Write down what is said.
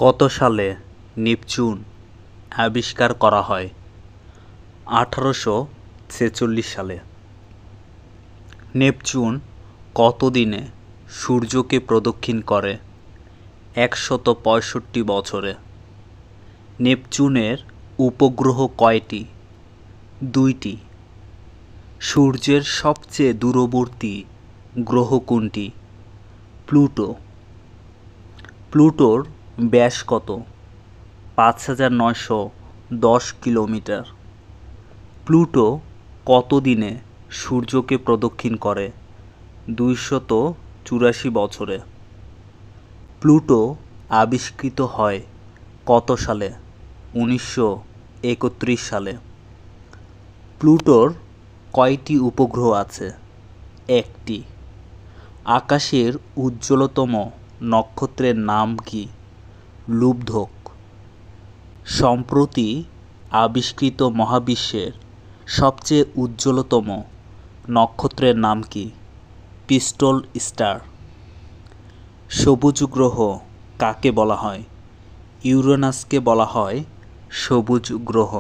কত সালে নেপচুন আবিষ্কার করা হয়? 1846 সালে। নেপচুন কত দিনে সূর্যকে প্রদক্ষিণ করে? 165 বছরে। নেপচুনের উপগ্রহ কয়টি? 2টি। সূর্যের সবচেয়ে দূরবর্তী গ্রহ কোনটি? প্লুটো। প্লুটোর ব্যাস কত? 5910 কিলোমিটার। প্লুটো কত দিনে সূর্যকে প্রদক্ষিণ করে? 284 বছরে। প্লুটো আবিষ্কৃত হয় কত সালে? 1931 সালে। প্লুটোর কয়টি উপগ্রহ আছে? 1টি। আকাশের উজ্জ্বলতম নক্ষত্রের নাম কি? লুব্ধক। সম্প্রতি আবিষ্কৃত মহাবিশ্বের সবচেয়ে উজ্জ্বলতম নক্ষত্রের নাম কি? Pistol star. সবুজ গ্রহ কাকে বলা হয়? ইউরেনাসকে বলা হয় সবুজ গ্রহ।